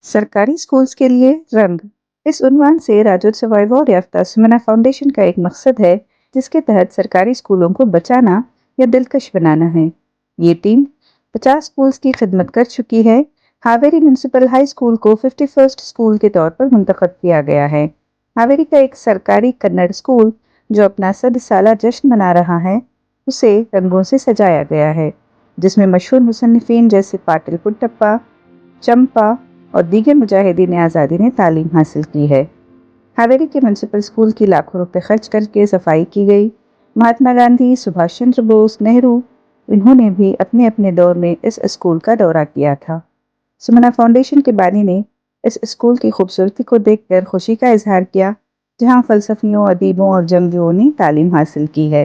सरकारी स्कूल्स के लिए रंग। इस उन्वान से राज्योत्सव अवार्ड याफ्ता सुमना फाउंडेशन का एक मकसद है, जिसके तहत सरकारी स्कूलों को बचाना या दिलकश बनाना है। ये टीम 50 स्कूल्स की खिदमत कर चुकी है। हावेरी म्यूनिसिपल हाई स्कूल को 51st स्कूल के तौर पर मुंतखब किया गया है। हावेरी का एक सरकारी कन्नड़ स्कूल जो अपना 100 साला जश्न मना रहा है, उसे रंगों से सजाया गया है, जिसमें मशहूर मुसन्निफीन जैसे पाटिल पुट्टप्पा, चंपा और दीगर मुजाहिदीन आज़ादी ने तालीम हासिल की है। हावेरी के म्यूनसिपल स्कूल की लाखों रुपए खर्च करके सफाई की गई। महात्मा गांधी, सुभाष चंद्र बोस, नेहरू, इन्होंने भी अपने अपने दौर में इस स्कूल का दौरा किया था। सुमना फाउंडेशन के बानी ने इस स्कूल की खूबसूरती को देखकर खुशी का इजहार किया, जहां फलसफियों, अदीबों और जंगियों ने तालीम हासिल की है।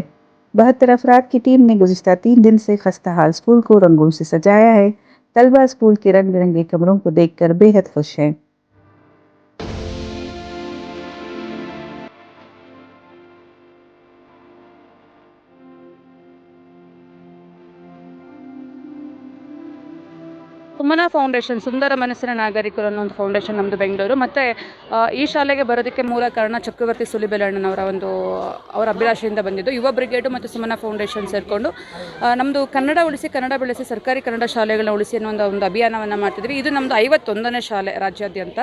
72 अफराद की टीम ने गुज़िश्ता 3 दिन से खस्ताहाल स्कूल को रंगों से सजाया है। तलबा स्कूल के रंग बिरंगे कमरों को देखकर बेहद खुश हैं। ಸುಮನ ಫೌಂಡೇಶನ್ ಸುಂದರ ಮನಸ್ಸಿನ ನಾಗರಿಕರು ಅನ್ನೋ ಒಂದು ಫೌಂಡೇಶನ್ ನಮ್ಮದು ಬೆಂಗಳೂರು. ಮತ್ತು ಈ ಶಾಲೆಗೆ ಬರೋದಕ್ಕೆ ಮೂಲ ಕಾರಣ ಚಕ್ರವರ್ತಿ ಸುಲಿಬೆಲಣ್ಣನವರ ಅವರ ಅಭಿಲಾಷೆಯಿಂದ ಬಂದಿದ್ದು. ಯುವ ಬ್ರಿಗೇಡು ಮತ್ತು ಸುಮನ ಫೌಂಡೇಶನ್ ಸೇರಿಕೊಂಡು ನಮ್ಮದು ಕನ್ನಡ ಉಳಿಸಿ ಕನ್ನಡ ಬೆಳೆಸಿ ಸರ್ಕಾರಿ ಕನ್ನಡ ಶಾಲೆಗಳನ್ನ ಉಳಿಸಿ ಅನ್ನೋ ಒಂದು ಅಭಿಯಾನವನ್ನು ಮಾಡ್ತಿದ್ವಿ. ಇದು ನಮ್ಮದು 51ನೇ ಶಾಲೆ ರಾಜ್ಯಾದ್ಯಂತ.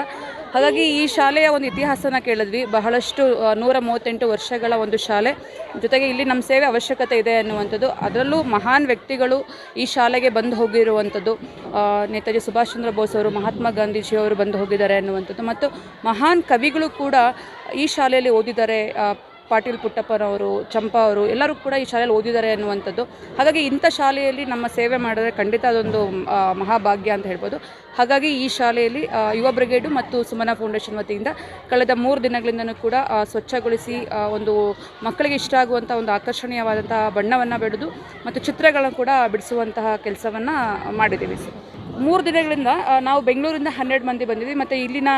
ಹಾಗಾಗಿ ಈ ಶಾಲೆಯ ಒಂದು ಇತಿಹಾಸನ ಕೇಳಿದ್ವಿ. ಬಹಳಷ್ಟು 138 ವರ್ಷಗಳ ಒಂದು ಶಾಲೆ, ಜೊತೆಗೆ ಇಲ್ಲಿ ನಮ್ಮ ಸೇವೆ ಅವಶ್ಯಕತೆ ಇದೆ ಅನ್ನುವಂಥದ್ದು. ಅದರಲ್ಲೂ ಮಹಾನ್ ವ್ಯಕ್ತಿಗಳು ಈ ಶಾಲೆಗೆ ಬಂದು ಹೋಗಿರುವಂಥದ್ದು. ನೇತಾಜಿ ಸುಭಾಷ್ ಚಂದ್ರ ಬೋಸ್ ಅವರು, ಮಹಾತ್ಮ ಗಾಂಧೀಜಿಯವರು ಬಂದು ಹೋಗಿದ್ದಾರೆ ಅನ್ನುವಂಥದ್ದು. ಮತ್ತು ಮಹಾನ್ ಕವಿಗಳು ಕೂಡ ಈ ಶಾಲೆಯಲ್ಲಿ ಓದಿದ್ದಾರೆ. ಪಾಟೀಲ್ ಪುಟ್ಟಪ್ಪನವರು, ಚಂಪಾ ಅವರು ಎಲ್ಲರೂ ಕೂಡ ಈ ಶಾಲೆಯಲ್ಲಿ ಓದಿದ್ದಾರೆ ಅನ್ನುವಂಥದ್ದು. ಹಾಗಾಗಿ ಇಂಥ ಶಾಲೆಯಲ್ಲಿ ನಮ್ಮ ಸೇವೆ ಮಾಡಿದ್ರೆ ಖಂಡಿತ ಅದೊಂದು ಮಹಾಭಾಗ್ಯ ಅಂತ ಹೇಳ್ಬೋದು. ಹಾಗಾಗಿ ಈ ಶಾಲೆಯಲ್ಲಿ ಯುವ ಬ್ರಿಗೇಡು ಮತ್ತು ಸುಮನ ಫೌಂಡೇಶನ್ ವತಿಯಿಂದ ಕಳೆದ 3 ದಿನಗಳಿಂದನೂ ಕೂಡ ಸ್ವಚ್ಛಗೊಳಿಸಿ ಒಂದು ಮಕ್ಕಳಿಗೆ ಇಷ್ಟ ಆಗುವಂಥ ಒಂದು ಆಕರ್ಷಣೀಯವಾದಂತಹ ಬಣ್ಣವನ್ನು ಬೆಳೆದು ಮತ್ತು ಚಿತ್ರಗಳನ್ನು ಕೂಡ ಬಿಡಿಸುವಂತಹ ಕೆಲಸವನ್ನು ಮಾಡಿದ್ದೀವಿ ಸರ್. 3 ದಿನಗಳಿಂದ ನಾವು ಬೆಂಗಳೂರಿಂದ 12 ಮಂದಿ ಬಂದಿದ್ವಿ. ಮತ್ತು ಇಲ್ಲಿನ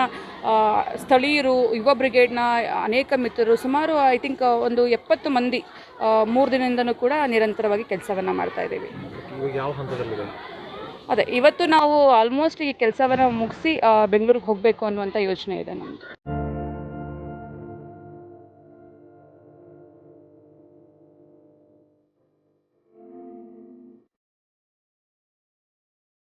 ಸ್ಥಳೀಯರು, ಯುವ ಬ್ರಿಗೇಡ್ನ ಅನೇಕ ಮಿತ್ರರು, ಸುಮಾರು ಐ ಥಿಂಕ್ ಒಂದು 70 ಮಂದಿ 3 ದಿನದಿಂದನೂ ಕೂಡ ನಿರಂತರವಾಗಿ ಕೆಲಸವನ್ನು ಮಾಡ್ತಾಯಿದ್ದೀವಿ. ಯಾವ ಹಂತದಲ್ಲಿದೆ? ಅದೇ ಇವತ್ತು ನಾವು ಆಲ್ಮೋಸ್ಟ್ ಈ ಕೆಲಸವನ್ನು ಮುಗಿಸಿ ಬೆಂಗಳೂರಿಗೆ ಹೋಗಬೇಕು ಅನ್ನುವಂಥ ಯೋಚನೆ ಇದೆ ನಮ್ಮದು.